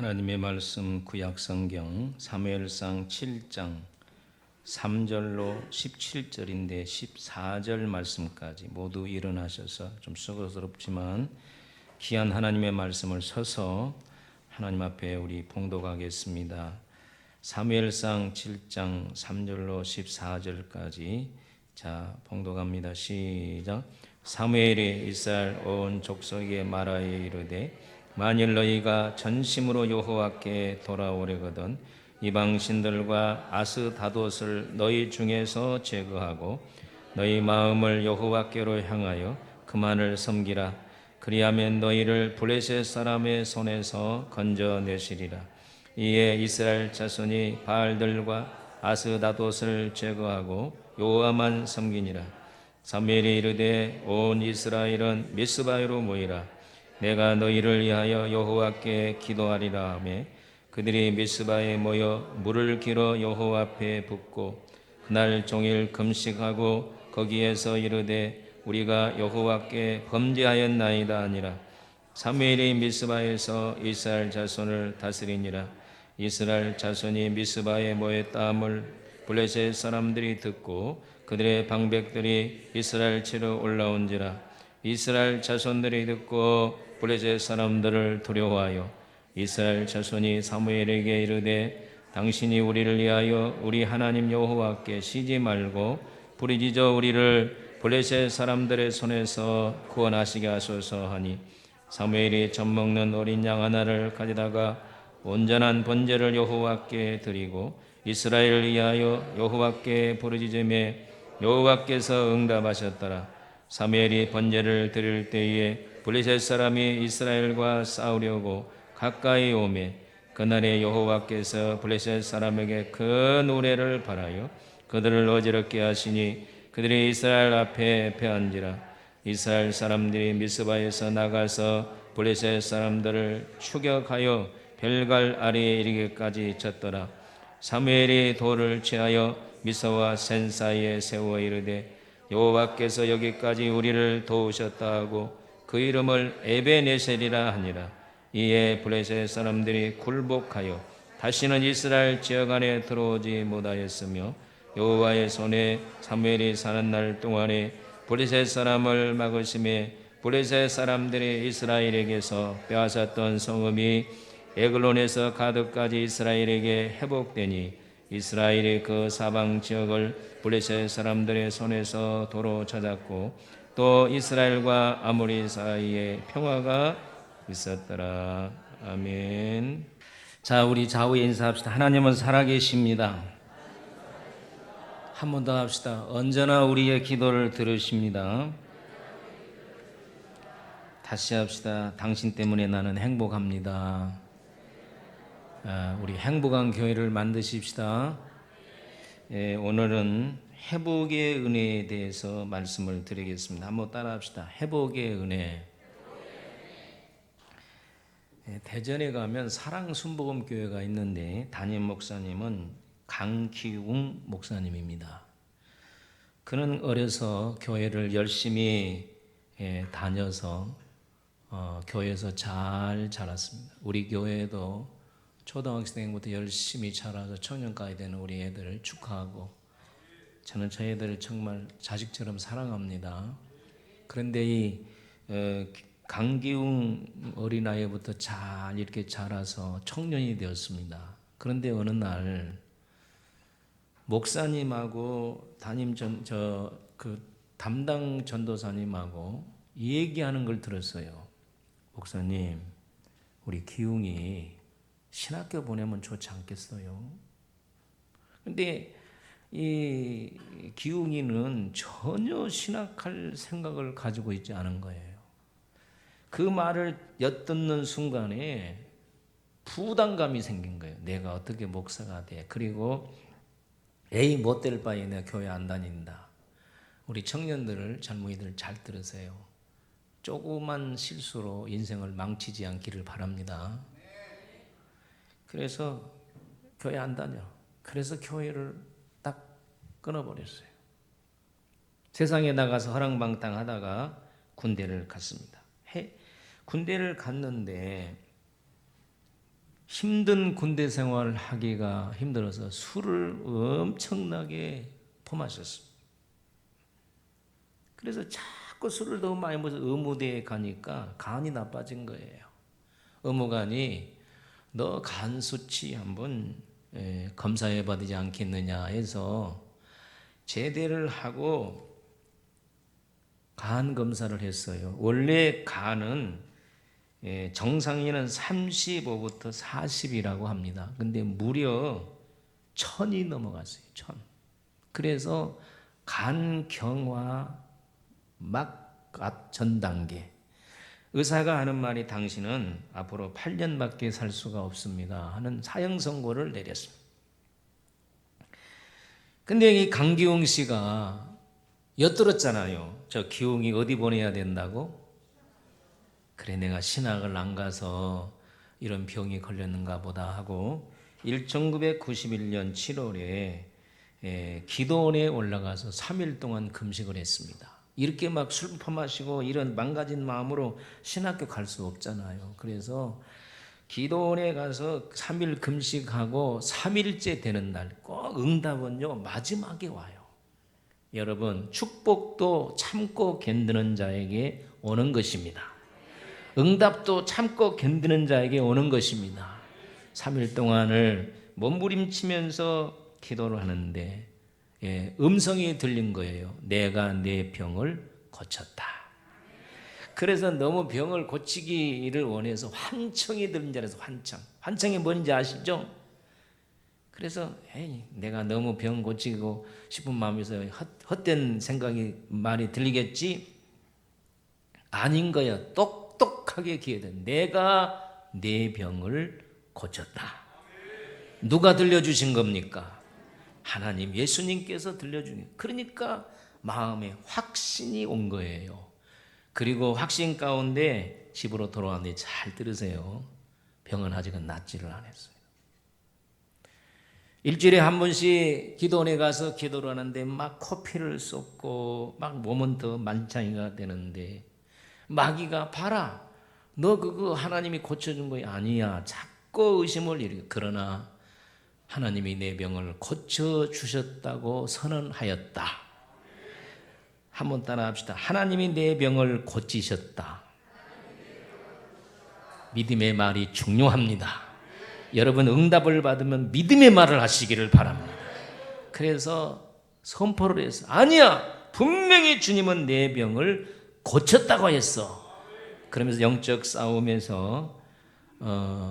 하나님의 말씀 구약성경 사무엘상 7장 3절로 17절인데 14절 말씀까지 모두 일어나셔서 좀 수고스럽지만 귀한 하나님의 말씀을 서서 하나님 앞에 우리 봉독하겠습니다. 사무엘상 7장 3절로 14절까지 자 봉독합니다. 시작. 사무엘이 이스라엘 온 족속에게 말하여 이르되 만일 너희가 전심으로 여호와께 돌아오려거든 이방 신들과 아스다돛을 너희 중에서 제거하고 너희 마음을 여호와께로 향하여 그만을 섬기라. 그리하면 너희를 블레셋 사람의 손에서 건져내시리라. 이에 이스라엘 자손이 바알들과 아스다돛을 제거하고 여호와만 섬기니라. 사무엘이 이르되 온 이스라엘은 미스바에로 모이라. 내가 너희를 위하여 여호와께 기도하리라 하매 그들이 미스바에 모여 물을 길어 여호와 앞에 붓고 그날 종일 금식하고 거기에서 이르되 우리가 여호와께 범죄하였나이다 하니라. 사무엘이 미스바에서 이스라엘 자손을 다스리니라. 이스라엘 자손이 미스바에 모였다함을 블레셋 사람들이 듣고 그들의 방백들이 이스라엘 치러 올라온지라. 이스라엘 자손들이 듣고 블레셋 사람들을 두려워하여 이스라엘 자손이 사무엘에게 이르되 당신이 우리를 위하여 우리 하나님 여호와께 쉬지 말고 부르짖어 우리를 블레셋 사람들의 손에서 구원하시게 하소서 하니 사무엘이 젖 먹는 어린 양 하나를 가져다가 온전한 번제를 여호와께 드리고 이스라엘을 위하여 여호와께 부르짖으매 여호와께서 응답하셨더라. 사무엘이 번제를 드릴 때에 블레셋 사람이 이스라엘과 싸우려고 가까이 오매 그날에 여호와께서 블레셋 사람에게 큰 우레를 발하여 그들을 어지럽게 하시니 그들이 이스라엘 앞에 패한지라. 이스라엘 사람들이 미스바에서 나가서 블레셋 사람들을 추격하여 벨갈 아래에 이르기까지 쳤더라. 사무엘이 돌을 취하여 미스와 센 사이에 세워 이르되 여호와께서 여기까지 우리를 도우셨다 하고 그 이름을 에베네셀이라 하니라. 이에 블레셋 사람들이 굴복하여 다시는 이스라엘 지역 안에 들어오지 못하였으며 여호와의 손에 사무엘이 사는 날 동안에 블레셋 사람을 막으심에 블레셋 사람들이 이스라엘에게서 빼앗았던 성읍이 에글론에서 가드까지 이스라엘에게 회복되니 이스라엘이 그 사방 지역을 블레셋 사람들의 손에서 도로 찾았고 또 이스라엘과 아모리 사이에 평화가 있었더라. 아멘. 자, 우리 좌우에 인사합시다. 하나님은 살아계십니다. 한 번 더 합시다. 언제나 우리의 기도를 들으십니다. 다시 합시다. 당신 때문에 나는 행복합니다. 우리 행복한 교회를 만드십시다. 오늘은 회복의 은혜에 대해서 말씀을 드리겠습니다. 한번 따라합시다. 회복의 은혜. 대전에 가면 사랑순복음교회가 있는데 담임 목사님은 강기웅 목사님입니다. 그는 어려서 교회를 열심히 다녀서 교회에서 잘 자랐습니다. 우리 교회도 초등학생부터 열심히 자라서 청년까지 되는 우리 애들을 축하하고 저는 저희들을 정말 자식처럼 사랑합니다. 그런데 이 강기웅 어린아이부터 잘 이렇게 자라서 청년이 되었습니다. 그런데 어느 날 목사님하고 담당 전도사님하고 얘기하는 걸 들었어요. 목사님, 우리 기웅이 신학교 보내면 좋지 않겠어요? 근데 이 기웅이는 전혀 신학할 생각을 가지고 있지 않은 거예요. 그 말을 엿듣는 순간에 부담감이 생긴 거예요. 내가 어떻게 목사가 돼? 그리고 에이 못될 바에 내가 교회 안 다닌다. 우리 청년들을 젊은이들 잘 들으세요. 조그만 실수로 인생을 망치지 않기를 바랍니다. 그래서 교회 안 다녀. 그래서 교회를 딱 끊어버렸어요. 세상에 나가서 허랑방탕하다가 군대를 갔습니다. 군대를 갔는데 힘든 군대 생활을 하기가 힘들어서 술을 엄청나게 퍼마셨습니다. 그래서 자꾸 술을 너무 많이 먹어서 의무대에 가니까 간이 나빠진 거예요. 의무관이 너 간 수치 한번 검사해 봐야지 않겠느냐 해서 제대를 하고 간 검사를 했어요. 원래 간은 정상인은 35부터 40이라고 합니다. 근데 무려 1000이 넘어갔어요. 1000. 그래서 간경화 막압 전 단계. 의사가 하는 말이 당신은 앞으로 8년밖에 살 수가 없습니다 하는 사형 선고를 내렸습니다. 근데 이 강기웅 씨가 엿들었잖아요. 저 기웅이 어디 보내야 된다고? 그래, 내가 신학을 안 가서 이런 병이 걸렸는가 보다 하고 1991년 7월에 기도원에 올라가서 3일 동안 금식을 했습니다. 이렇게 막 술 퍼마시고 이런 망가진 마음으로 신학교 갈 수 없잖아요. 그래서 기도원에 가서 3일 금식하고 3일째 되는 날 꼭 응답은요 마지막에 와요. 여러분, 축복도 참고 견디는 자에게 오는 것입니다. 응답도 참고 견디는 자에게 오는 것입니다. 3일 동안을 몸부림치면서 기도를 하는데 음성이 들린 거예요. 내가 내 병을 고쳤다. 그래서 너무 병을 고치기를 원해서 환청이 들은 자라서 환청이 뭔지 아시죠? 그래서 내가 너무 병 고치고 싶은 마음에서 헛된 생각이 많이 들리겠지? 아닌 거야. 똑똑하게 기회돼. 내가 내 병을 고쳤다. 누가 들려주신 겁니까? 하나님, 예수님께서 들려주니. 그러니까 마음에 확신이 온 거예요. 그리고 확신 가운데 집으로 돌아왔는데 잘 들으세요. 병은 아직은 낫지를 않았어요. 일주일에 한 번씩 기도원에 가서 기도를 하는데 막 코피를 쏟고 막 몸은 더 만창이가 되는데 마귀가 봐라, 너 그거 하나님이 고쳐준 거야. 아니야. 자꾸 의심을 일으켜. 그러나 하나님이 내 병을 고쳐주셨다고 선언하였다. 한번 따라 합시다. 하나님이 내 병을 고치셨다. 믿음의 말이 중요합니다. 여러분, 응답을 받으면 믿음의 말을 하시기를 바랍니다. 그래서 선포를 해서 아니야, 분명히 주님은 내 병을 고쳤다고 했어. 그러면서 영적 싸움에서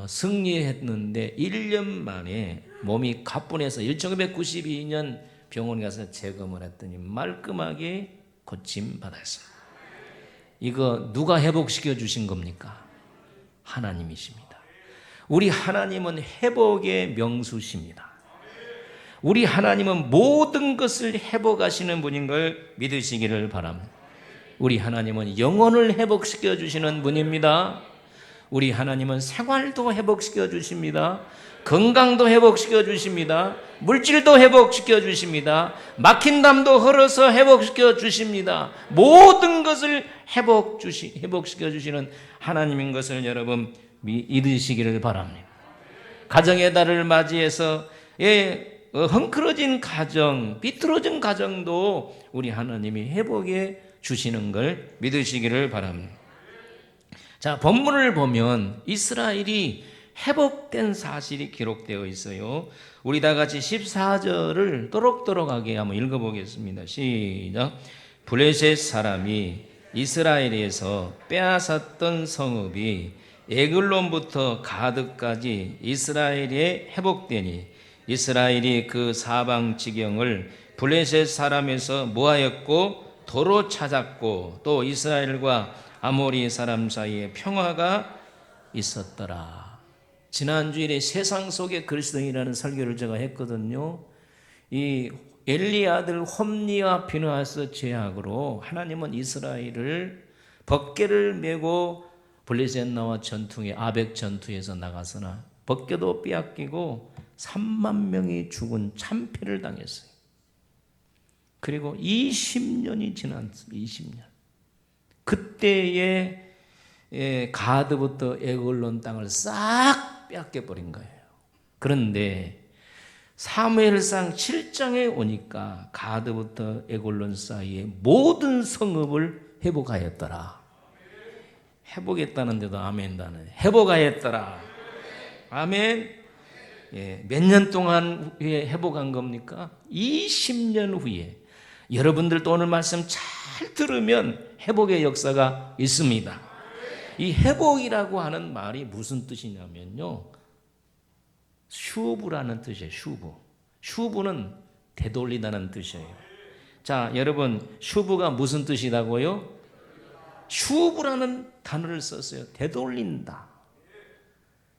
승리했는데 1년 만에 몸이 가뿐해서 1992년 병원에 가서 재검을 했더니 말끔하게 고침 받았어요. 이거 누가 회복시켜 주신 겁니까? 하나님이십니다. 우리 하나님은 회복의 명수십니다. 우리 하나님은 모든 것을 회복하시는 분인 걸 믿으시기를 바랍니다. 우리 하나님은 영혼을 회복시켜 주시는 분입니다. 우리 하나님은 생활도 회복시켜 주십니다. 건강도 회복시켜 주십니다. 물질도 회복시켜 주십니다. 막힌 담도 흘러서 회복시켜 주십니다. 모든 것을 회복시켜 주시는 하나님인 것을 여러분 믿으시기를 바랍니다. 가정의 달을 맞이해서 헝클어진 가정, 비틀어진 가정도 우리 하나님이 회복해 주시는 걸 믿으시기를 바랍니다. 자, 본문을 보면 이스라엘이 회복된 사실이 기록되어 있어요. 우리 다 같이 14절을 또록또록하게 한번 읽어보겠습니다. 시작. 블레셋 사람이 이스라엘에서 빼앗았던 성읍이 에글론부터 가드까지 이스라엘에 회복되니 이스라엘이 그 사방 지경을 블레셋 사람에서 모하였고 도로 찾았고 또 이스라엘과 아모리 사람 사이에 평화가 있었더라. 지난주일에 세상 속의 그리스도인이라는 설교를 제가 했거든요. 이 엘리 아들 홈리와 비느하스 죄악으로 하나님은 이스라엘을 벗개를 메고 블레셋 나와 전투에 아벡 전투에서 나가서나 벗개도 빼앗기고 3만 명이 죽은 참패를 당했어요. 그리고 20년이 지났습니다. 20년. 그때에 가드부터 에글론 땅을 싹 빼앗겨 버린 거예요. 그런데 사무엘상 7장에 오니까 가드부터 에골론 사이에 모든 성읍을 회복하였더라. 회복했다는데도 아멘다네. 회복하였더라. 아멘. 예, 몇 년 동안 후에 회복한 겁니까? 20년 후에. 여러분들도 오늘 말씀 잘 들으면 회복의 역사가 있습니다. 이 회복이라고 하는 말이 무슨 뜻이냐면요, 슈브라는 뜻이에요. 슈브는 되돌리다는 뜻이에요. 자, 여러분, 슈브가 무슨 뜻이라고요? 슈브라는 단어를 썼어요. 되돌린다.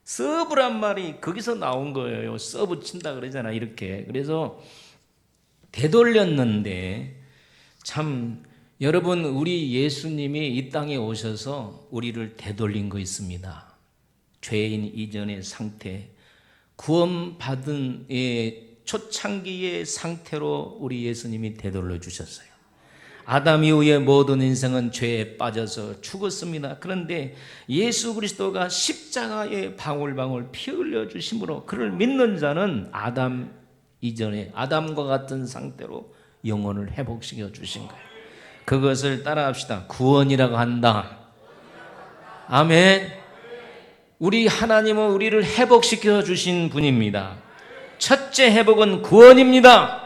서브란 말이 거기서 나온 거예요. 서브 친다 그러잖아, 이렇게. 그래서 되돌렸는데, 참 여러분, 우리 예수님이 이 땅에 오셔서 우리를 되돌린 거 있습니다. 죄인 이전의 상태, 구원받은 초창기의 상태로 우리 예수님이 되돌려 주셨어요. 아담 이후의 모든 인생은 죄에 빠져서 죽었습니다. 그런데 예수 그리스도가 십자가에 방울방울 피 흘려 주심으로 그를 믿는 자는 아담 이전에 아담과 같은 상태로 영혼을 회복시켜 주신 거예요. 그것을 따라합시다. 구원이라고 한다. 아멘. 우리 하나님은 우리를 회복시켜 주신 분입니다. 첫째 회복은 구원입니다.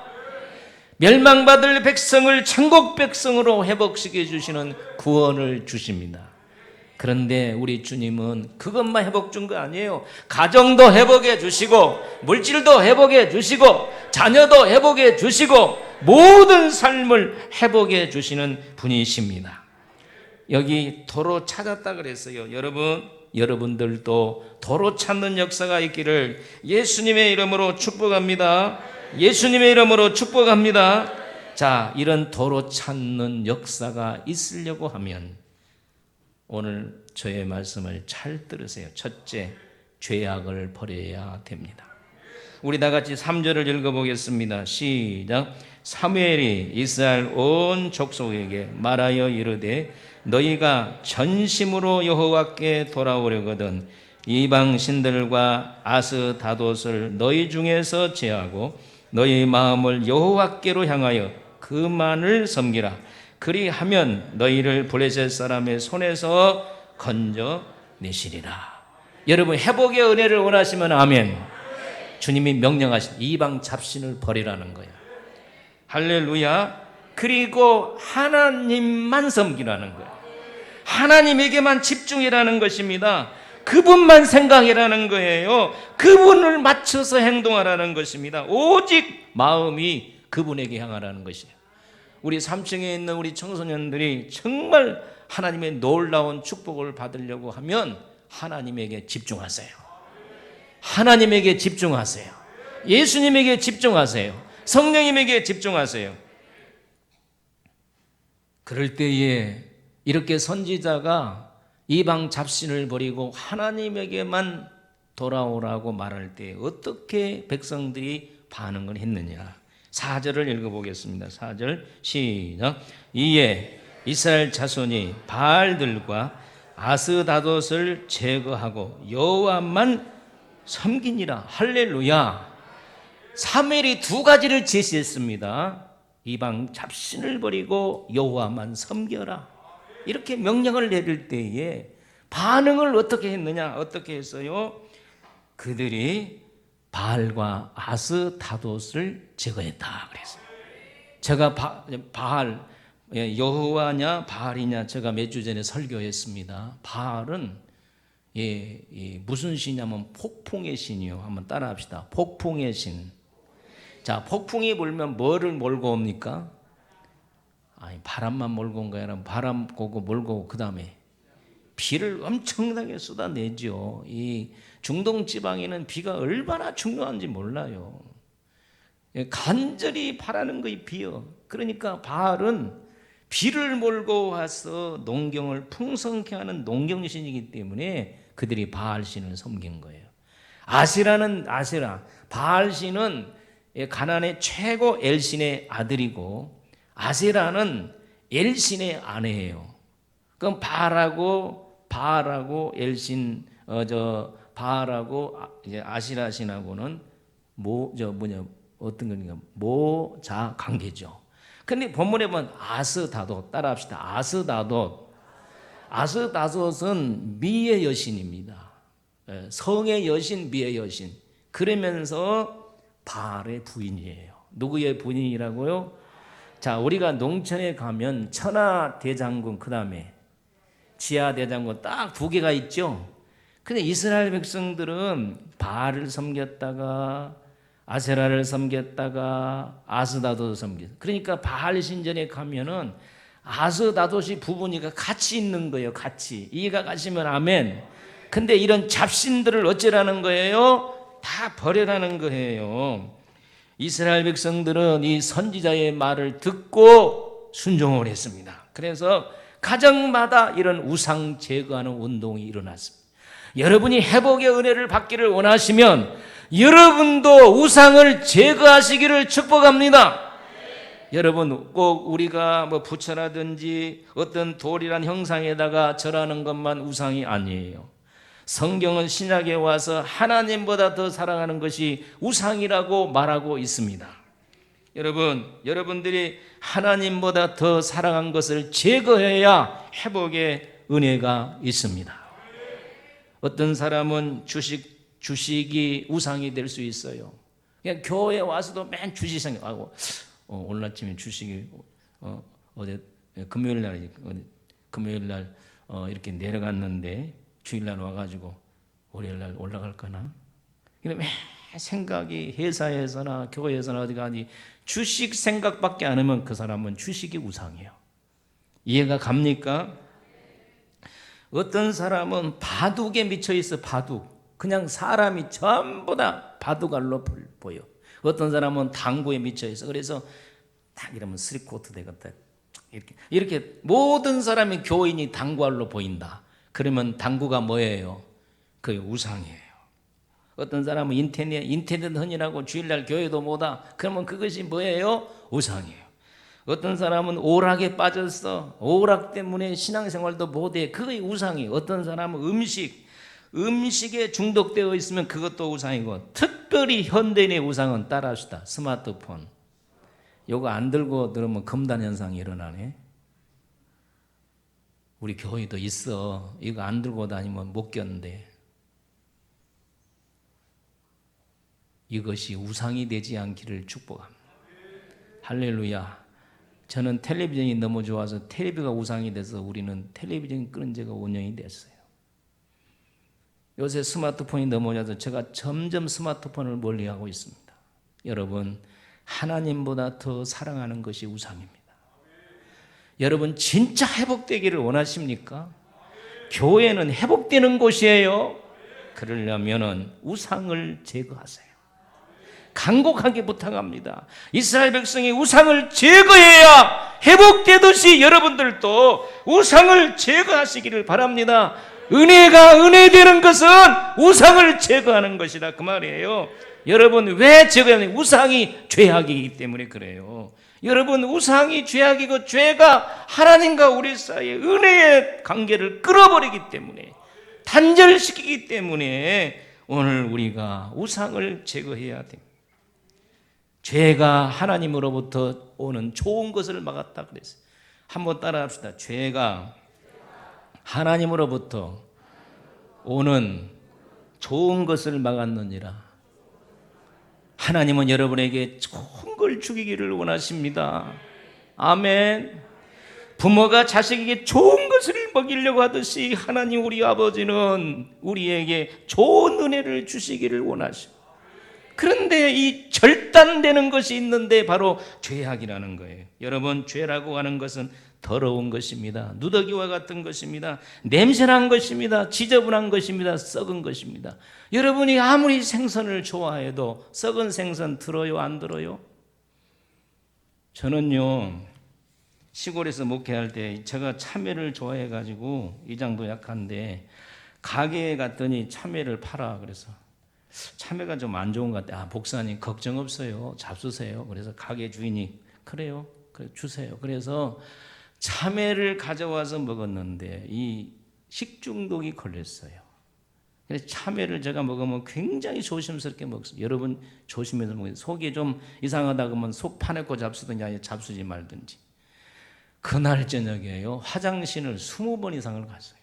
멸망받을 백성을 천국 백성으로 회복시켜 주시는 구원을 주십니다. 그런데 우리 주님은 그것만 회복 준 거 아니에요. 가정도 회복해 주시고, 물질도 회복해 주시고, 자녀도 회복해 주시고, 모든 삶을 회복해 주시는 분이십니다. 여기 도로 찾았다 그랬어요. 여러분들도 도로 찾는 역사가 있기를 예수님의 이름으로 축복합니다. 예수님의 이름으로 축복합니다. 자, 이런 도로 찾는 역사가 있으려고 하면 오늘 저의 말씀을 잘 들으세요. 첫째, 죄악을 버려야 됩니다. 우리 다 같이 3절을 읽어보겠습니다. 시작. 사무엘이 이스라엘 온 족속에게 말하여 이르되 너희가 전심으로 여호와께 돌아오려거든 이방 신들과 아스다돛을 너희 중에서 제하고 너희 마음을 여호와께로 향하여 그만을 섬기라. 그리하면 너희를 블레셋 사람의 손에서 건져내시리라. 여러분, 회복의 은혜를 원하시면 아멘. 주님이 명령하신 이방 잡신을 버리라는 거예요. 할렐루야. 그리고 하나님만 섬기라는 거예요. 하나님에게만 집중이라는 것입니다. 그분만 생각이라는 거예요. 그분을 맞춰서 행동하라는 것입니다. 오직 마음이 그분에게 향하라는 것이에요. 우리 3층에 있는 우리 청소년들이 정말 하나님의 놀라운 축복을 받으려고 하면 하나님에게 집중하세요. 하나님에게 집중하세요. 예수님에게 집중하세요. 성령님에게 집중하세요. 그럴 때에 이렇게 선지자가 이방 잡신을 버리고 하나님에게만 돌아오라고 말할 때 어떻게 백성들이 반응을 했느냐. 4절을 읽어보겠습니다. 4절 시작. 이에 이스라엘 자손이 바알들과 아스다돛을 제거하고 여호와만 섬기니라. 할렐루야. 사무엘이 두 가지를 제시했습니다. 이방 잡신을 버리고 여호와만 섬겨라. 이렇게 명령을 내릴 때에 반응을 어떻게 했느냐? 어떻게 했어요? 그들이 바알과 아스다돛을 제거했다 그랬어요. 제가 바알, 여호와냐 바알이냐 제가 몇 주 전에 설교했습니다. 바알은 무슨 신이냐면 폭풍의 신이요. 한번 따라합시다. 폭풍의 신. 자, 폭풍이 불면 뭐를 몰고 옵니까? 아니, 바람만 몰고 온 거야. 바람 고고 몰고 그 다음에 비를 엄청나게 쏟아내죠. 이 중동 지방에는 비가 얼마나 중요한지 몰라요. 간절히 바라는 거이 비요. 그러니까 바알은 비를 몰고 와서 농경을 풍성케 하는 농경신이기 때문에 그들이 바알신을 섬긴 거예요. 아세라, 바알신은 가나안의 최고 엘신의 아들이고 아세라는 엘신의 아내예요. 그럼 바알하고 엘신 바알하고 이제 아시라 신하고는 어떤 거니까 모자 관계죠. 근데 본문에 보면 아스다돗, 따라합시다. 아스다돗. 아스다돗은 미의 여신입니다. 성의 여신, 미의 여신. 그러면서 바알의 부인이에요. 누구의 부인이라고요? 자, 우리가 농촌에 가면 천하대장군, 그 다음에 지하대장군 딱 두 개가 있죠. 근데 이스라엘 백성들은 바알을 섬겼다가 아세라를 섬겼다가 아스다돗을 섬겼어요. 그러니까 바알 신전에 가면은 아스다돗이 부부니까 같이 있는 거예요. 같이. 이해가 가시면 아멘. 근데 이런 잡신들을 어쩌라는 거예요? 다 버려라는 거예요. 이스라엘 백성들은 이 선지자의 말을 듣고 순종을 했습니다. 그래서 가정마다 이런 우상 제거하는 운동이 일어났습니다. 여러분이 회복의 은혜를 받기를 원하시면 여러분도 우상을 제거하시기를 축복합니다. 여러분, 꼭 우리가 뭐 부처라든지 어떤 돌이란 형상에다가 절하는 것만 우상이 아니에요. 성경은 신약에 와서 하나님보다 더 사랑하는 것이 우상이라고 말하고 있습니다. 여러분들이 하나님보다 더 사랑한 것을 제거해야 회복의 은혜가 있습니다. 어떤 사람은 주식이 우상이 될 수 있어요. 그냥 교회에 와서도 맨 주식 생각하고, 오늘 아침에 주식이 어제 금요일 날 이렇게 내려갔는데 주일날 와가지고 월요일날 올라갈까나? 근데 매 생각이 회사에서나 교회에서나 어디 가니 주식 생각밖에 안 하면 그 사람은 주식이 우상이에요. 이해가 갑니까? 어떤 사람은 바둑에 미쳐 있어. 바둑. 그냥 사람이 전부 다 바둑알로 보여. 어떤 사람은 당구에 미쳐 있어. 그래서 딱 이러면 쓰리코트 되겠다. 이렇게 모든 사람이 교인이 당구알로 보인다. 그러면 당구가 뭐예요? 그게 우상이에요. 어떤 사람은 인터넷 헌이라고 주일날 교회도 못와. 그러면 그것이 뭐예요? 우상이에요. 어떤 사람은 오락에 빠졌어. 오락 때문에 신앙생활도 못해. 그게 우상이에요. 어떤 사람은 음식에 중독되어 있으면 그것도 우상이고, 특별히 현대인의 우상은 따라합시다. 스마트폰. 이거 안 들고 들으면 금단 현상이 일어나네. 우리 교회도 있어. 이거 안 들고 다니면 못 견데. 이것이 우상이 되지 않기를 축복합니다. 할렐루야. 저는 텔레비전이 너무 좋아서 텔레비가 우상이 돼서 우리는 텔레비전 끄는 지가 5년이 됐어요. 요새 스마트폰이 넘어져서 제가 점점 스마트폰을 멀리하고 있습니다. 여러분, 하나님보다 더 사랑하는 것이 우상입니다. 여러분, 진짜 회복되기를 원하십니까? 교회는 회복되는 곳이에요. 그러려면 우상을 제거하세요. 간곡하게 부탁합니다. 이스라엘 백성이 우상을 제거해야 회복되듯이 여러분들도 우상을 제거하시기를 바랍니다. 은혜가 은혜되는 것은 우상을 제거하는 것이다, 그 말이에요. 여러분, 왜 제거하냐? 우상이 죄악이기 때문에 그래요. 여러분, 우상이 죄악이고 죄가 하나님과 우리 사이의 은혜의 관계를 끌어버리기 때문에, 단절시키기 때문에 오늘 우리가 우상을 제거해야 됩니다. 죄가 하나님으로부터 오는 좋은 것을 막았다 그랬어요. 한번 따라합시다. 죄가 하나님으로부터 오는 좋은 것을 막았느니라. 하나님은 여러분에게 좋은 걸 주기를 원하십니다. 아멘. 부모가 자식에게 좋은 것을 먹이려고 하듯이 하나님 우리 아버지는 우리에게 좋은 은혜를 주시기를 원하십니다. 그런데 이 절단되는 것이 있는데 바로 죄악이라는 거예요. 여러분, 죄라고 하는 것은 더러운 것입니다. 누더기와 같은 것입니다. 냄새난 것입니다. 지저분한 것입니다. 썩은 것입니다. 여러분이 아무리 생선을 좋아해도 썩은 생선 들어요, 안 들어요? 저는요, 시골에서 목회할 때 제가 참외를 좋아해가지고 이장도 약한데 가게에 갔더니 참외를 팔아. 그래서 참외가 좀 안 좋은 것 같아. 목사님 걱정 없어요. 잡수세요. 그래서 가게 주인이 그래요. 그래 주세요. 그래서 참외를 가져와서 먹었는데 이 식중독이 걸렸어요. 그래서 참외를 제가 먹으면 굉장히 조심스럽게 먹습니다. 여러분 조심해서 먹어요. 속이 좀 이상하다 그러면 속 파내고 잡수든지 아니면 잡수지 말든지. 그날 저녁에요, 화장실을 20번 이상을 갔어요.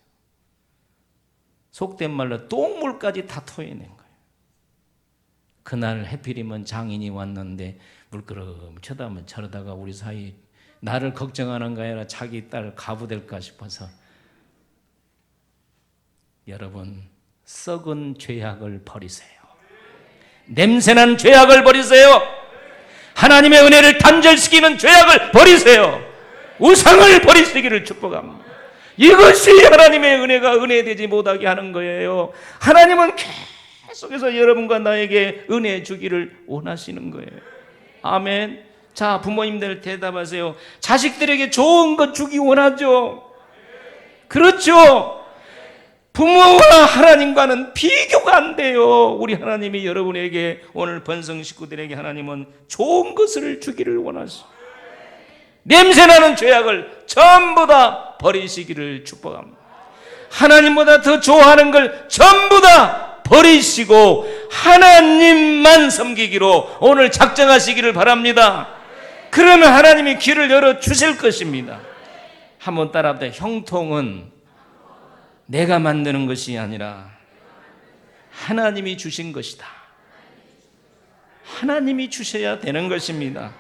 속된 말로 똥물까지 다 토해낸 거예요. 그날 해필이면 장인이 왔는데 물끄러미 쳐다보면 저러다가 우리 사이 나를 걱정하는 거 아니라 자기 딸 가부될까 싶어서. 여러분, 썩은 죄악을 버리세요. 냄새난 죄악을 버리세요. 하나님의 은혜를 단절시키는 죄악을 버리세요. 우상을 버리시기를 축복합니다. 이것이 하나님의 은혜가 은혜되지 못하게 하는 거예요. 하나님은 계속해서 여러분과 나에게 은혜 주기를 원하시는 거예요. 아멘. 자, 부모님들 대답하세요. 자식들에게 좋은 것 주기 원하죠. 그렇죠. 부모와 하나님과는 비교가 안 돼요. 우리 하나님이 여러분에게, 오늘 번성 식구들에게 하나님은 좋은 것을 주기를 원하시죠. 냄새나는 죄악을 전부 다 버리시기를 축복합니다. 하나님보다 더 좋아하는 걸 전부 다 버리시고 하나님만 섬기기로 오늘 작정하시기를 바랍니다. 그러면 하나님이 길을 열어주실 것입니다. 한번 따라합시다. 형통은 내가 만드는 것이 아니라 하나님이 주신 것이다. 하나님이 주셔야 되는 것입니다.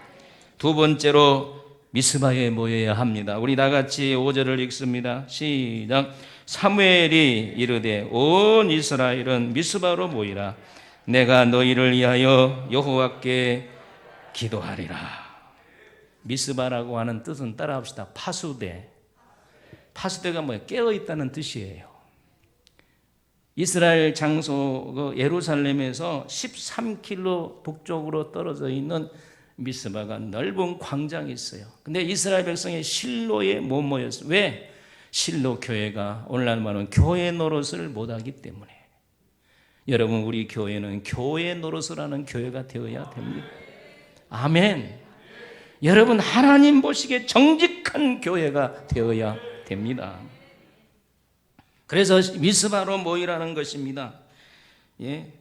두 번째로 미스바에 모여야 합니다. 우리 다같이 5절을 읽습니다. 시작. 사무엘이 이르되 온 이스라엘은 미스바로 모이라. 내가 너희를 위하여 여호와께 기도하리라. 미스바라고 하는 뜻은 따라합시다. 파수대. 파수대가 뭐예요? 깨어있다는 뜻이에요. 이스라엘 장소 예루살렘에서 13km 북쪽으로 떨어져 있는 미스바가 넓은 광장이 있어요. 근데 이스라엘 백성이 실로에 못 모였어요. 왜? 실로 교회가 오늘날 말하는 교회 노릇을 못하기 때문에. 여러분, 우리 교회는 교회 노릇을 하는 교회가 되어야 됩니다. 아멘. 여러분, 하나님 보시기에 정직한 교회가 되어야 됩니다. 그래서 미스바로 모이라는 것입니다. 예.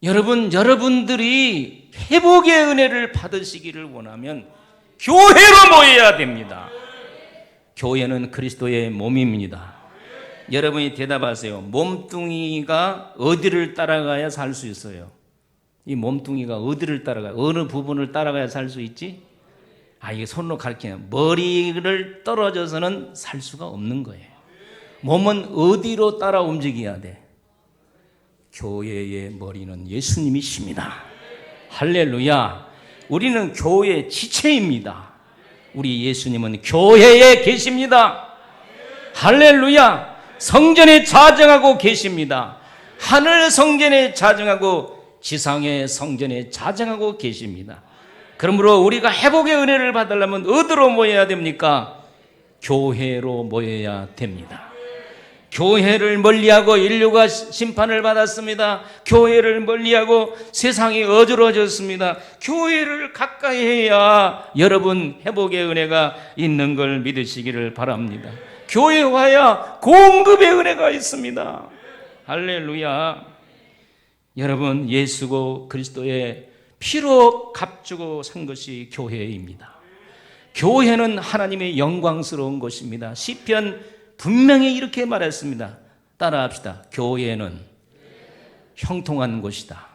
여러분들이 회복의 은혜를 받으시기를 원하면 교회로 모여야 됩니다. 교회는 그리스도의 몸입니다. 여러분이 대답하세요. 몸뚱이가 어디를 따라가야 살 수 있어요? 이 몸뚱이가 어디를 따라가요? 어느 부분을 따라가야 살 수 있지? 이게 손으로 가리키면 머리를 떨어져서는 살 수가 없는 거예요. 몸은 어디로 따라 움직여야 돼? 교회의 머리는 예수님이십니다. 할렐루야. 우리는 교회의 지체입니다. 우리 예수님은 교회에 계십니다. 할렐루야. 성전에 자정하고 계십니다. 하늘 성전에 자정하고 지상의 성전에 자정하고 계십니다. 그러므로 우리가 회복의 은혜를 받으려면 어디로 모여야 됩니까? 교회로 모여야 됩니다. 교회를 멀리하고 인류가 심판을 받았습니다. 교회를 멀리하고 세상이 어지러워졌습니다. 교회를 가까이 해야 여러분 회복의 은혜가 있는 걸 믿으시기를 바랍니다. 교회에 와야 공급의 은혜가 있습니다. 할렐루야. 여러분, 예수고 그리스도의 피로 값주고 산 것이 교회입니다. 교회는 하나님의 영광스러운 것입니다. 시편 분명히 이렇게 말했습니다. 따라합시다. 교회는 형통한 곳이다.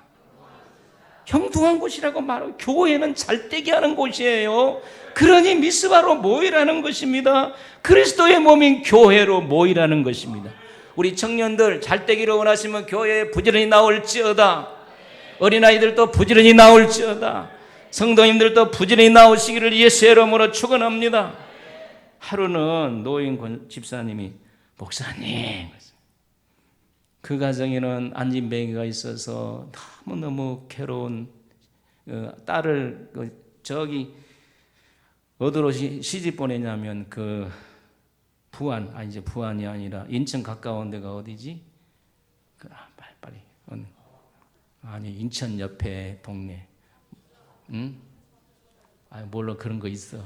형통한 곳이라고 말하고, 교회는 잘되게 하는 곳이에요. 그러니 미스바로 모이라는 것입니다. 그리스도의 몸인 교회로 모이라는 것입니다. 우리 청년들 잘되기를 원하시면 교회에 부지런히 나올지어다. 어린아이들도 부지런히 나올지어다. 성도님들도 부지런히 나오시기를 예수의 이름으로 축원합니다. 하루는 노인 집사님이, 목사님, 그 가정에는 안진뱅이가 있어서 너무너무 괴로운 딸을 저기 어디로 시집 보내냐면 부안, 이제 부안이 아니라 인천 가까운 데가 어디지? 빨리. 아니, 인천 옆에 동네. 응? 몰라, 그런 거 있어.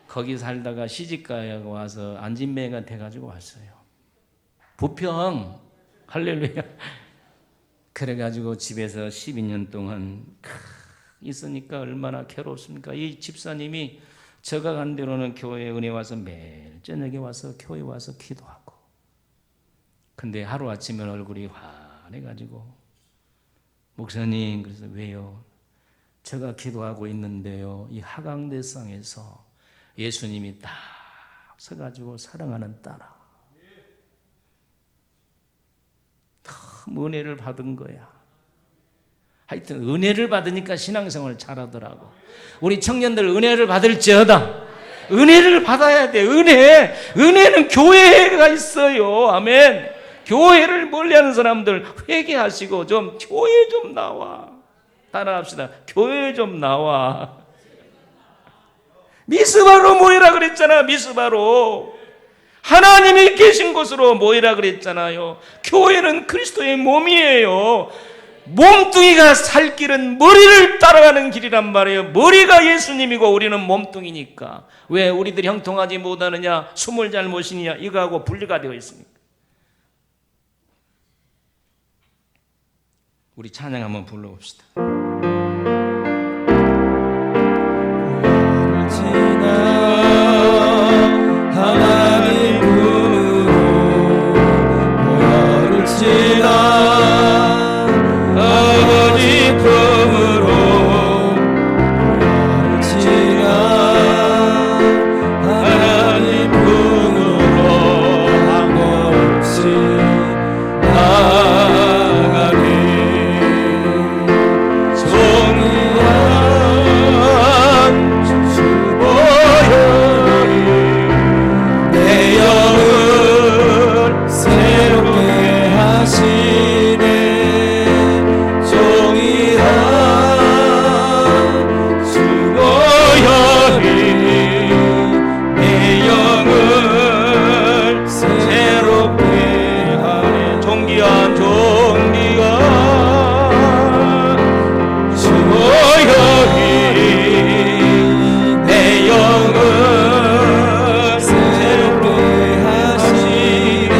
거기 살다가 시집가고 와서 안진뱅이가 돼가지고 왔어요. 부평. 할렐루야. 그래가지고 집에서 12년 동안 있으니까 얼마나 괴롭습니까? 이 집사님이 제가 간 대로는 교회에 은혜 와서 매일 저녁에 와서 교회 와서 기도하고, 근데 하루아침에 얼굴이 환해가지고, 목사님, 그래서 왜요? 제가 기도하고 있는데요, 이 하강대상에서 예수님이 딱 서가지고 사랑하는 딸아, 너무 은혜를 받은 거야. 하여튼 은혜를 받으니까 신앙생활을 잘하더라고. 우리 청년들 은혜를 받을지어다. 은혜를 받아야 돼. 은혜는 교회가 있어요. 아멘. 교회를 멀리하는 사람들 회개하시고 좀 교회 좀 나와. 따라합시다. 교회 좀 나와. 미스바로 모이라 그랬잖아. 미스바로 하나님이 계신 곳으로 모이라 그랬잖아요. 교회는 그리스도의 몸이에요. 몸뚱이가 살 길은 머리를 따라가는 길이란 말이에요. 머리가 예수님이고 우리는 몸뚱이니까. 왜 우리들이 형통하지 못하느냐, 숨을 잘 못 쉬느냐, 이거하고 분리가 되어 있습니다. 우리 찬양 한번 불러봅시다. 하나님 품으로 보혈을 지나 아버지 품으로 보혈을 지나 하나님 품으로 한 걸음씩 나가니 정의한 주보혈이 내 영을 새롭게 하시네. 정의한 주보혈이 내 영을 새롭게 하네. 정기한 주보혈이 내 영을 새롭게 하시네.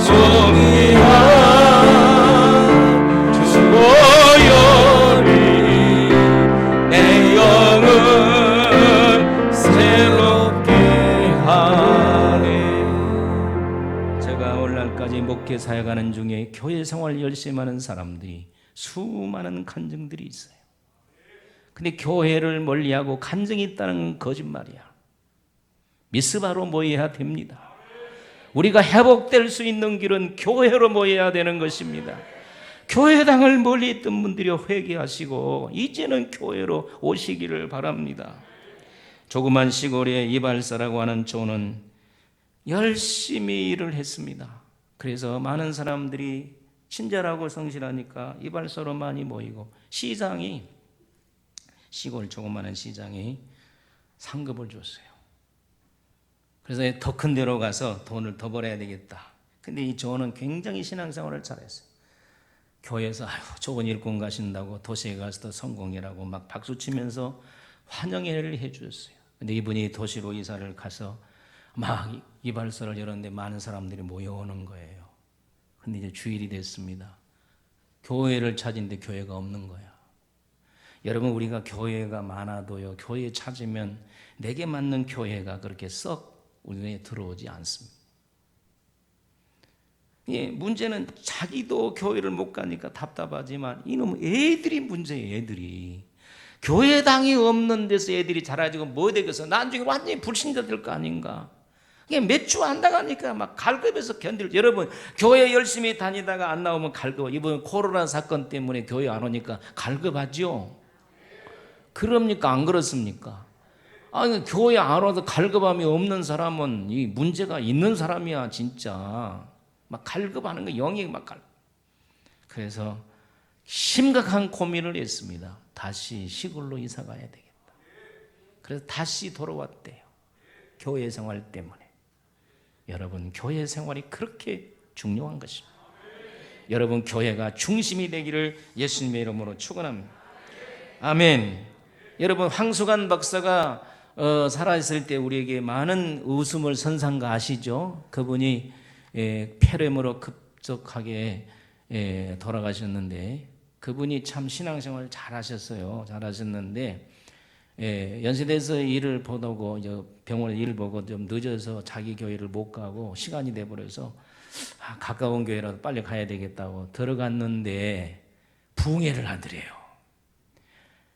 정의한 주보혈이 내 영을 새롭게 하네. 제가 오늘날까지 목회 사역하는 중에 교회 생활 열심히 하는 사람들이 수많은 간증들이 있어요. 근데 교회를 멀리하고 간증이 있다는 거짓말이야. 미스바로 모여야 됩니다. 우리가 회복될 수 있는 길은 교회로 모여야 되는 것입니다. 교회당을 멀리 있던 분들이 회개하시고 이제는 교회로 오시기를 바랍니다. 조그만 시골의 이발사라고 하는 조는 열심히 일을 했습니다. 그래서 많은 사람들이 친절하고 성실하니까 이발소로 많이 모이고, 시장이, 시골 조그마한 시장이 상급을 줬어요. 그래서 더 큰 데로 가서 돈을 더 벌어야 되겠다. 근데 이 조는 굉장히 신앙생활을 잘했어요. 교회에서 좋은 일꾼 가신다고 도시에 가서도 성공이라고 막 박수치면서 환영회를 해주셨어요. 근데 이분이 도시로 이사를 가서 막 이발소를 열었는데 많은 사람들이 모여오는 거예요. 근데 이제 주일이 됐습니다. 교회를 찾는데 교회가 없는 거야. 여러분, 우리가 교회가 많아도요, 교회 찾으면 내게 맞는 교회가 그렇게 썩 우리 눈에 들어오지 않습니다. 예, 문제는 자기도 교회를 못 가니까 답답하지만 이놈 애들이 문제예요. 애들이 교회당이 없는 데서 애들이 자라지고 뭐 되겠어? 나중에 완전히 불신자 될 거 아닌가? 몇 주 안 나가니까 막 갈급해서 견딜. 여러분, 교회 열심히 다니다가 안 나오면 갈급. 이번 코로나 사건 때문에 교회 안 오니까 갈급하죠. 그럽니까? 안 그렇습니까? 아니, 교회 안 와도 갈급함이 없는 사람은 이 문제가 있는 사람이야. 진짜 막 갈급하는 거, 영이 막 갈급. 그래서 심각한 고민을 했습니다. 다시 시골로 이사 가야 되겠다. 그래서 다시 돌아왔대요. 교회 생활 때문에. 여러분, 교회 생활이 그렇게 중요한 것입니다. 여러분, 교회가 중심이 되기를 예수님의 이름으로 축원합니다. 아멘. 여러분, 황수관 박사가 살아있을 때 우리에게 많은 웃음을 선사한 거 아시죠? 그분이 폐렴으로 흡족하게 돌아가셨는데 그분이 참 신앙생활 잘하셨어요. 잘하셨는데 연세대에서 일을 보고 병원에 일을 보고 좀 늦어서 자기 교회를 못 가고 시간이 돼버려서 가까운 교회라도 빨리 가야 되겠다고 들어갔는데 부흥회를 하더래요.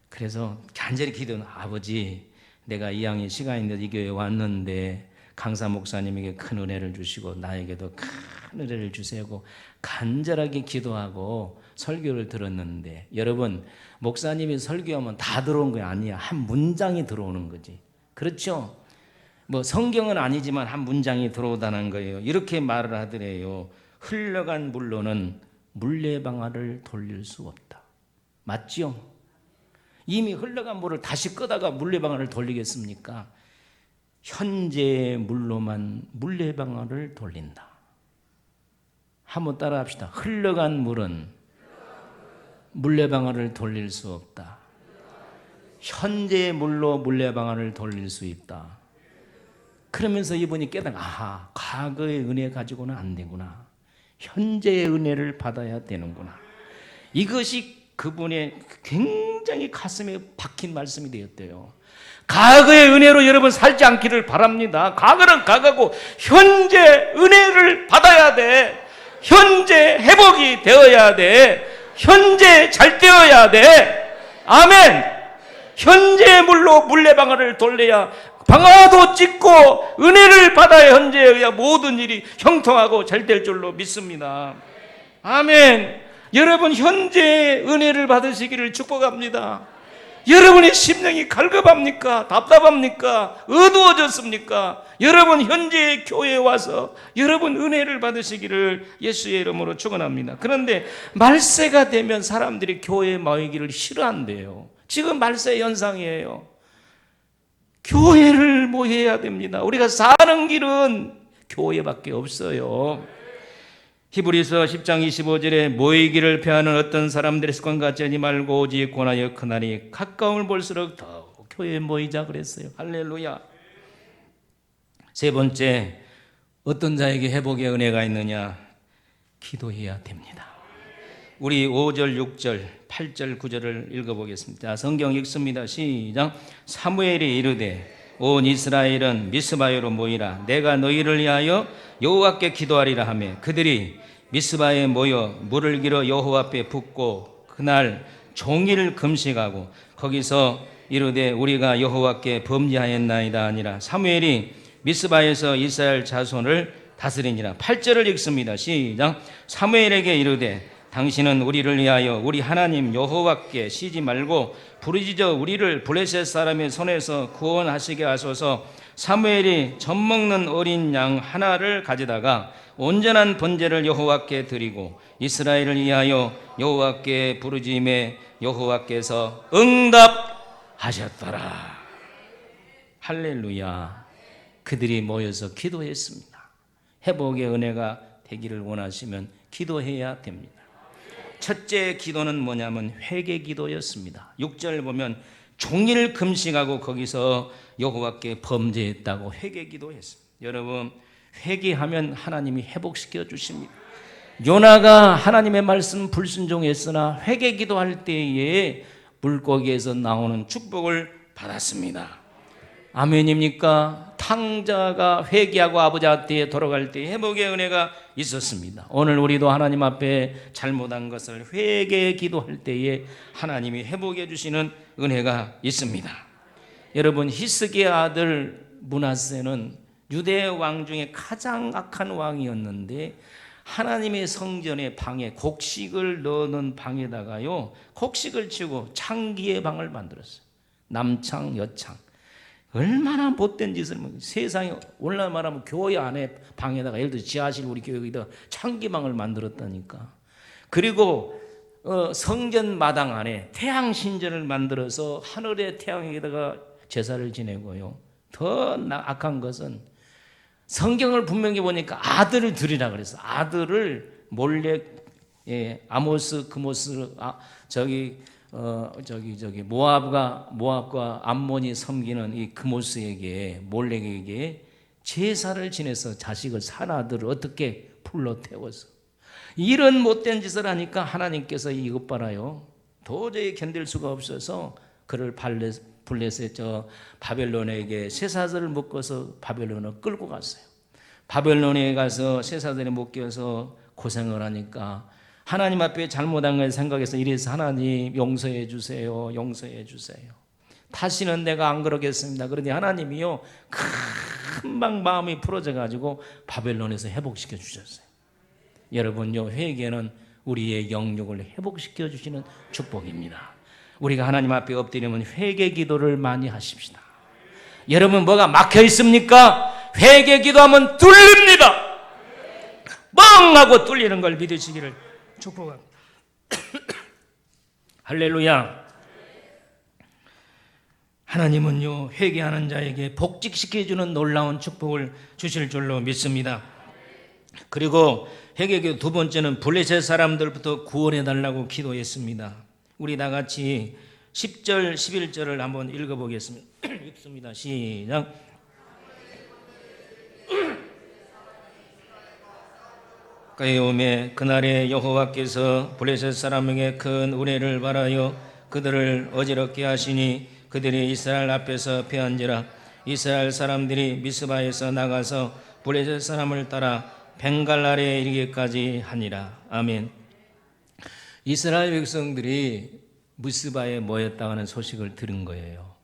그래서 간절히 기도는 아버지 내가 이왕에 시간인데 이 교회에 왔는데 강사 목사님에게 큰 은혜를 주시고 나에게도 큰 은혜를 주세요. 간절하게 기도하고 설교를 들었는데 여러분 목사님이 설교하면 다 들어온 거 아니야. 한 문장이 들어오는 거지. 그렇죠? 뭐 성경은 아니지만 한 문장이 들어오다는 거예요. 이렇게 말을 하더래요. 흘러간 물로는 물레방아를 돌릴 수 없다. 맞죠? 이미 흘러간 물을 다시 끄다가 물레방아를 돌리겠습니까? 현재의 물로만 물레방아를 돌린다. 한번 따라 합시다. 흘러간 물은 물레방아를 돌릴 수 없다. 현재의 물로 물레방아를 돌릴 수 있다. 그러면서 이분이 깨달아, 과거의 은혜 가지고는 안 되구나. 현재의 은혜를 받아야 되는구나. 이것이 그분의 굉장히 가슴에 박힌 말씀이 되었대요. 과거의 은혜로 여러분 살지 않기를 바랍니다. 과거는 과거고 현재 은혜를 받아야 돼. 현재 회복이 되어야 돼. 현재 잘 되어야 돼. 아멘. 현재의 물로 물레방아를 돌려야 방아도 찍고 은혜를 받아야 현재야 모든 일이 형통하고 잘 될 줄로 믿습니다. 아멘. 여러분 현재의 은혜를 받으시기를 축복합니다. 여러분의 심령이 갈급합니까? 답답합니까? 어두워졌습니까? 여러분 현재의 교회에 와서 여러분 은혜를 받으시기를 예수의 이름으로 축원합니다. 그런데 말세가 되면 사람들이 교회에 모이기를 싫어한대요. 지금 말세 현상이에요. 교회를 모여야 됩니다. 우리가 사는 길은 교회밖에 없어요. 히브리서 10장 25절에 모이기를 패하는 어떤 사람들의 습관 같지 하지 말고 오직 권하여 그날이 가까움을 볼수록 더욱 교회에 모이자 그랬어요. 할렐루야. 세 번째, 어떤 자에게 회복의 은혜가 있느냐? 기도해야 됩니다. 우리 5절, 6절, 8절, 9절을 읽어보겠습니다. 성경 읽습니다. 시작. 사무엘이 이르되 온 이스라엘은 미스바에로 모이라. 내가 너희를 위하여 여호와께 기도하리라 하며 그들이 미스바에 모여 물을 길어 여호와 앞에 붓고 그날 종일 금식하고 거기서 이르되 우리가 여호와께 범죄하였나이다 아니라. 사무엘이 미스바에서 이스라엘 자손을 다스리니라. 8절을 읽습니다. 시작. 사무엘에게 이르되 당신은 우리를 위하여 우리 하나님 여호와께 쉬지 말고 부르짖어 우리를 블레셋 사람의 손에서 구원하시게 하소서. 사무엘이 젖먹는 어린 양 하나를 가져다가 온전한 번제를 여호와께 드리고 이스라엘을 위하여 여호와께 부르짖음에 여호와께서 응답하셨더라. 할렐루야. 그들이 모여서 기도했습니다. 회복의 은혜가 되기를 원하시면 기도해야 됩니다. 첫째 기도는 뭐냐면 회개 기도였습니다. 6절 보면 종일 금식하고 거기서 여호와께 범죄했다고 회개 기도했습니다. 여러분 회개하면 하나님이 회복시켜 주십니다. 요나가 하나님의 말씀 불순종했으나 회개 기도할 때에 물고기에서 나오는 축복을 받았습니다. 아멘입니까? 탕자가 회개하고 아버지한테 돌아갈 때 회복의 은혜가 있었습니다. 오늘 우리도 하나님 앞에 잘못한 것을 회개 기도할 때에 하나님이 회복해 주시는 은혜가 있습니다. 여러분 히스기야 아들 므낫세는 유대 왕 중에 가장 악한 왕이었는데 하나님의 성전의 방에 곡식을 넣는 방에다가요 곡식을 치고 창기의 방을 만들었어요. 남창 여창. 얼마나 못된 짓을 세상에 오늘날 말하면 교회 안에 방에다가 예를 들어 지하실 우리 교회에다가 창기방을 만들었다니까. 그리고 성전 마당 안에 태양 신전을 만들어서 하늘의 태양에다가 제사를 지내고요. 더 악한 것은 성경을 분명히 보니까 아들을 드리라 그랬어. 아들을 몰래 아모스 그모스 모압과 암몬이 섬기는 이 그모스에게 몰렉에게 제사를 지내서 자식을 산 아들을 어떻게 풀로 태워서 이런 못된 짓을 하니까 하나님께서 이것 봐라요, 도저히 견딜 수가 없어서 그를 블레셋 저 바벨론에게 쇠사슬을 묶어서 바벨론을 끌고 갔어요. 바벨론에 가서 쇠사슬에 묶여서 고생을 하니까 하나님 앞에 잘못한 걸 생각해서 이래서 하나님 용서해 주세요, 용서해 주세요. 다시는 내가 안 그러겠습니다. 그런데 하나님이요 금방 마음이 풀어져 가지고 바벨론에서 회복시켜 주셨어요. 여러분요, 회개는 우리의 영역을 회복시켜 주시는 축복입니다. 우리가 하나님 앞에 엎드리면 회개 기도를 많이 하십시다. 여러분 뭐가 막혀 있습니까? 회개 기도하면 뚫립니다. 뻥 하고 뚫리는 걸 믿으시기를 축복합니다. 할렐루야. 하나님은요 회개하는 자에게 복직시켜주는 놀라운 축복을 주실 줄로 믿습니다. 그리고 회개기도 두 번째는 블레셋 사람들부터 구원해달라고 기도했습니다. 우리 다 같이 10절 11절을 한번 읽어보겠습니다. 읽습니다. 시작. 가까이 오매 그날에 여호와께서 블레셋 사람에게 큰 우레를 발하여 그들을 어지럽게 하시니 그들이 이스라엘 앞에서 패한지라. 이스라엘 사람들이 미스바에서 나가서 블레셋 사람을 따라 벵갈날에 이르기까지 하니라. 아멘. 이스라엘 백성들이 미스바에 모였다고 하는 소식을 들은 거예요.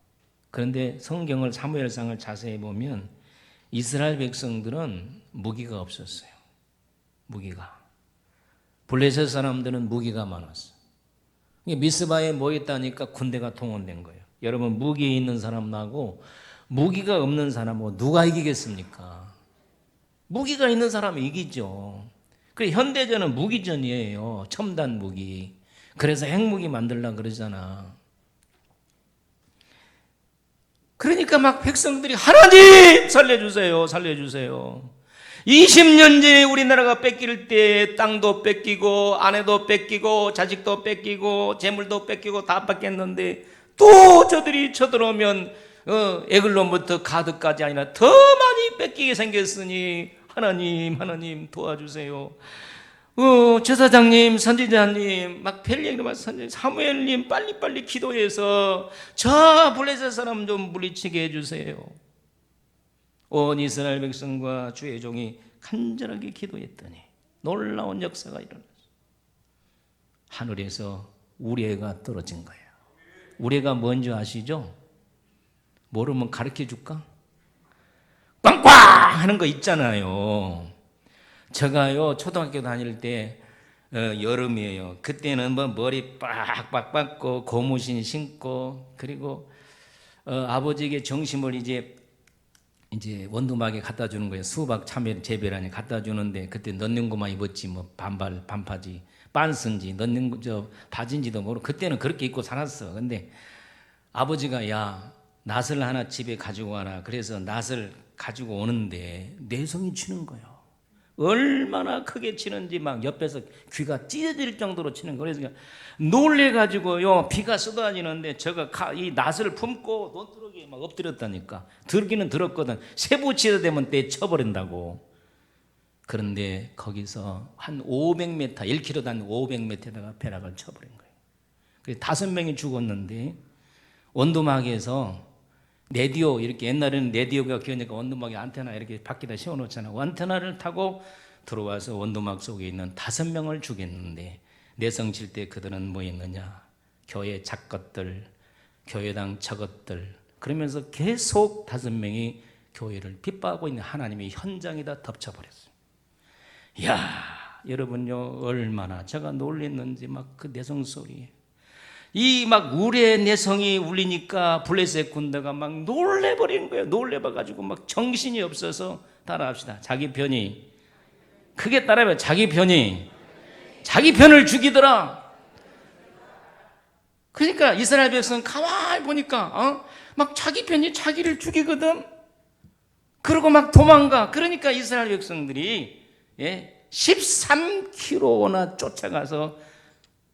그런데 성경을 사무엘상을 자세히 보면 이스라엘 백성들은 무기가 없었어요. 무기가. 블레셋 사람들은 무기가 많았어요. 미스바에 모였다니까 군대가 동원된 거예요. 여러분 무기 있는 사람하고 무기가 없는 사람하고 누가 이기겠습니까? 무기가 있는 사람이 이기죠. 그래 현대전은 무기전이에요. 첨단 무기. 그래서 핵무기 만들려고 그러잖아. 그러니까 막 백성들이 하나님 살려주세요, 살려주세요. 20년 전에 우리나라가 뺏길 때 땅도 뺏기고 아내도 뺏기고 자식도 뺏기고 재물도 뺏기고 다 뺏겼는데 또 저들이 쳐들어오면 에글론부터 가드까지 아니라 더 많이 뺏기게 생겼으니 하나님 도와주세요. 제사장님, 선지자님, 막 벨리그마 선지자, 사무엘님 빨리 기도해서 저 블레셋 사람 좀 물리치게 해주세요. 온 이스라엘 백성과 주의 종이 간절하게 기도했더니 놀라운 역사가 일어났어요. 하늘에서 우레가 떨어진 거예요. 우레가 뭔지 아시죠? 모르면 가르쳐 줄까? 꽝꽝 하는 거 있잖아요. 제가요 초등학교 다닐 때 여름이에요. 그때는 뭐 머리 빡빡 빡고 고무신 신고 그리고 아버지에게 정심을 이제 원두막에 갖다 주는 거예요. 수박 참외 재배라니 갖다 주는데 그때 넣는 것만 입었지 뭐 반바지 빤스인지 넣는 저 바지인지도 모르고 그때는 그렇게 입고 살았어. 근데 아버지가 야 낫을 하나 집에 가지고 와라. 그래서 낫을 가지고 오는데 내성이 치는 거예요. 얼마나 크게 치는지 막 옆에서 귀가 찢어질 정도로 치는 거예요. 그래서 놀래가지고요 비가 쏟아지는데 제가 이 낫을 품고 논두렁에 막 엎드렸다니까. 들기는 들었거든. 세부치다 되면 때 쳐버린다고. 그런데 거기서 한 500m 1km 단 500m에다가 벼락을 쳐버린 거예요. 그래서 5명이 죽었는데 원두막에서 레디오 이렇게 옛날에는 레디오가 기어니까 원두막에 안테나 이렇게 밖에다 씌워놓잖아. 안테나를 타고 들어와서 원두막 속에 있는 5명을 죽였는데 내성칠 때 그들은 뭐 있느냐? 교회 작것들, 교회당 저것들 그러면서 계속 5명이 교회를 핍박하고 있는 하나님의 현장에다 덮쳐버렸어요. 이야 여러분요 얼마나 제가 놀랬는지 막 그 내성 소리에 이 막 우레의 내성이 울리니까 블레셋 군대가 막 놀래버린 거예요. 놀래봐가지고 막 정신이 없어서 따라합시다. 자기 편이 크게 따라해봐요. 자기 편을 죽이더라. 그러니까 이스라엘 백성은 가만히 보니까 막 자기 편이 자기를 죽이거든. 그러고 막 도망가. 그러니까 이스라엘 백성들이 13km나 쫓아가서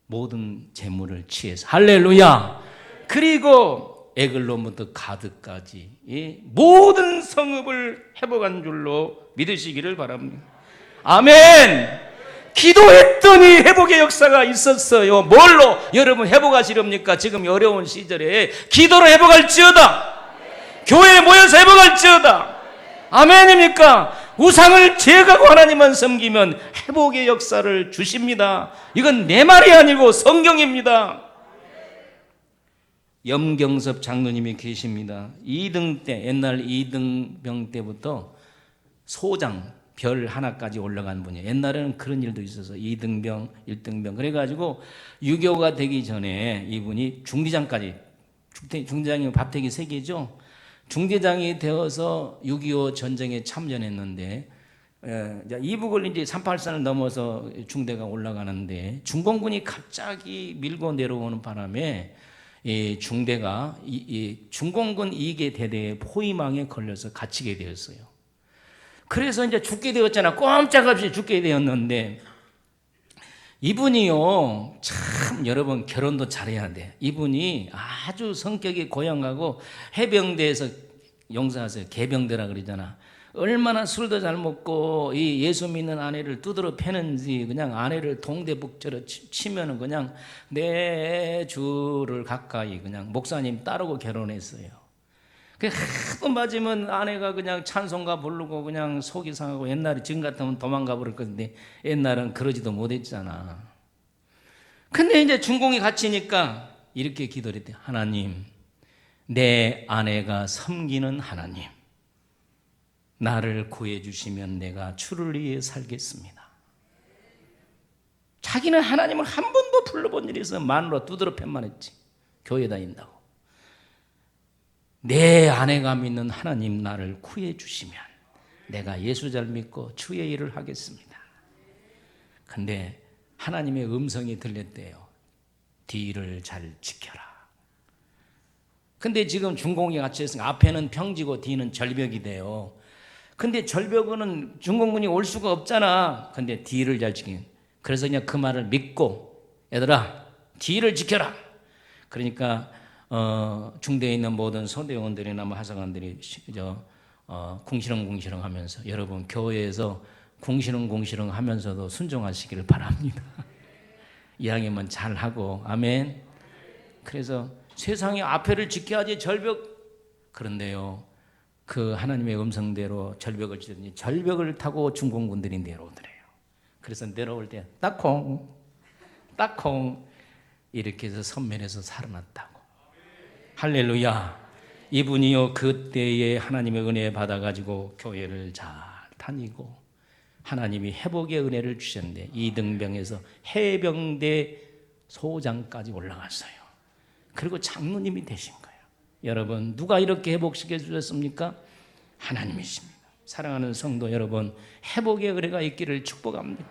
모든 재물을 취해서 할렐루야. 그리고 에글론부터 가드까지 모든 성읍을 회복한 줄로 믿으시기를 바랍니다. 아멘. 기도했더니 회복의 역사가 있었어요. 뭘로 여러분 회복하시렵니까? 지금 어려운 시절에 기도로 회복할지어다. 교회에 모여서 회복할지어다. 아멘입니까? 우상을 제거하고 하나님만 섬기면 회복의 역사를 주십니다. 이건 내 말이 아니고 성경입니다. 염경섭 장로님이 계십니다. 2등 때, 옛날 2등병 때부터 소장 별 하나까지 올라간 분이에요. 옛날에는 그런 일도 있어서 2등병, 1등병 그래가지고 유교가 되기 전에 이분이 중대장까지, 중대장이 밥태기 3개죠. 중대장이 되어서 6.25 전쟁에 참전했는데 이북을 이제 383을 넘어서 중대가 올라가는데 중공군이 갑자기 밀고 내려오는 바람에 이 중대가 중공군 2개 대대의 포위망에 걸려서 갇히게 되었어요. 그래서 이제 죽게 되었잖아. 꼼짝없이 죽게 되었는데 이분이요, 참 여러분 결혼도 잘해야 돼. 이분이 아주 성격이 고양하고 해병대에서 용사하세요. 개병대라 그러잖아. 얼마나 술도 잘 먹고 이 예수 믿는 아내를 두드러 패는지 그냥 아내를 동대북처럼 치면은 그냥 내 주를 가까이 그냥 목사님 따르고 결혼했어요. 하도 맞으면 아내가 그냥 찬송가 부르고 그냥 속이 상하고 옛날에 지금 같으면 도망가 버릴 건데 옛날은 그러지도 못했잖아. 근데 이제 중공이 갇히니까 이렇게 기도를 했대. 하나님, 내 아내가 섬기는 하나님, 나를 구해주시면 내가 주를 위해 살겠습니다. 자기는 하나님을 한 번도 불러본 일이 있어. 마누라 두드러 팻만 했지. 교회 다닌다고. 내 아내가 믿는 하나님 나를 구해주시면 내가 예수 잘 믿고 주의 일을 하겠습니다. 근데 하나님의 음성이 들렸대요. 뒤를 잘 지켜라. 근데 지금 중공이 같이 있으니까 앞에는 평지고 뒤는 절벽이 돼요. 근데 절벽은 중공군이 올 수가 없잖아. 근데 뒤를 잘 지키는. 그래서 그냥 그 말을 믿고 얘들아 뒤를 지켜라. 그러니까 중대에 있는 모든 소대원들이나 하사관들이 궁시렁궁시렁 하면서 여러분 교회에서 궁시렁궁시렁 하면서도 순종하시기를 바랍니다. 이야기만 잘하고 아멘. 그래서 세상의 앞에를 지켜야지 절벽. 그런데요 그 하나님의 음성대로 절벽을 지더니 절벽을 타고 중공군들이 내려오더래요. 그래서 내려올 때 딱콩 딱콩 이렇게 해서 선면에서 살아났다고. 할렐루야. 이분이요 그때에 하나님의 은혜 받아가지고 교회를 잘 다니고 하나님이 회복의 은혜를 주셨는데 2등병에서 해병대 소장까지 올라갔어요. 그리고 장로님이 되신 거예요. 여러분 누가 이렇게 회복시켜 주셨습니까? 하나님이십니다. 사랑하는 성도 여러분, 회복의 은혜가 있기를 축복합니다.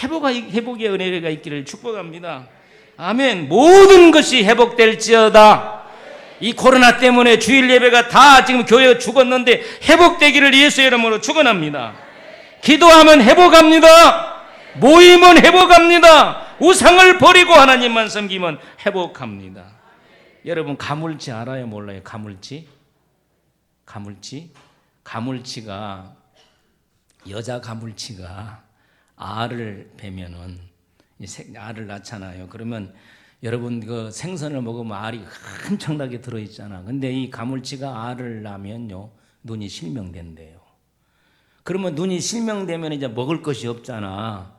회복의 은혜가 있기를 축복합니다. 아멘. 모든 것이 회복될지어다. 이 코로나 때문에 주일 예배가 다 지금 교회에 죽었는데 회복되기를 예수의 이름으로 축원합니다. 기도하면 회복합니다. 모임은 회복합니다. 우상을 버리고 하나님만 섬기면 회복합니다. 여러분 가물치 알아요? 몰라요? 가물치? 가물치가 여자 가물치가 알을 베면은 알을 낳잖아요. 그러면 여러분 그 생선을 먹으면 알이 엄청나게 들어있잖아. 근데 이 가물치가 알을 낳으면요 눈이 실명된대요. 그러면 눈이 실명되면 이제 먹을 것이 없잖아.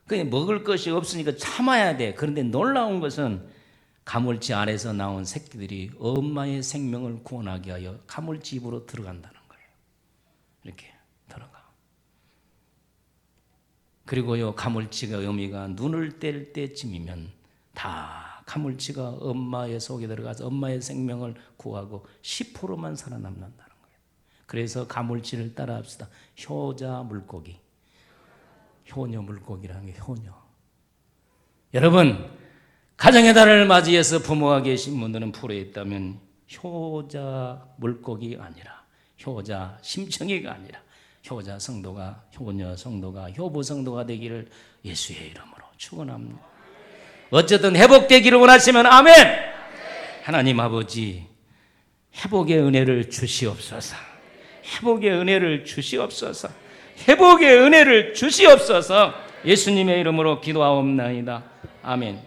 그러니까 먹을 것이 없으니까 참아야 돼. 그런데 놀라운 것은 가물치 알에서 나온 새끼들이 엄마의 생명을 구원하게 하여 가물치 입으로 들어간다는 거예요. 이렇게 들어가. 그리고요 가물치가 의미가 눈을 뗄 때쯤이면 다 가물치가 엄마의 속에 들어가서 엄마의 생명을 구하고 10%만 살아남는다는 거예요. 그래서 가물치를 따라합시다. 효자 물고기. 효녀 물고기라는 게 효녀. 여러분 가정의 달을 맞이해서 부모가 계신 분들은 프로에 있다면 효자 물고기가 아니라 효자 심청이가 아니라 효자 성도가 효녀 성도가 효부 성도가 되기를 예수의 이름으로 축원합니다. 어쨌든 회복되기를 원하시면 아멘. 하나님 아버지 회복의 은혜를 주시옵소서. 회복의 은혜를 주시옵소서. 회복의 은혜를 주시옵소서. 예수님의 이름으로 기도하옵나이다. 아멘.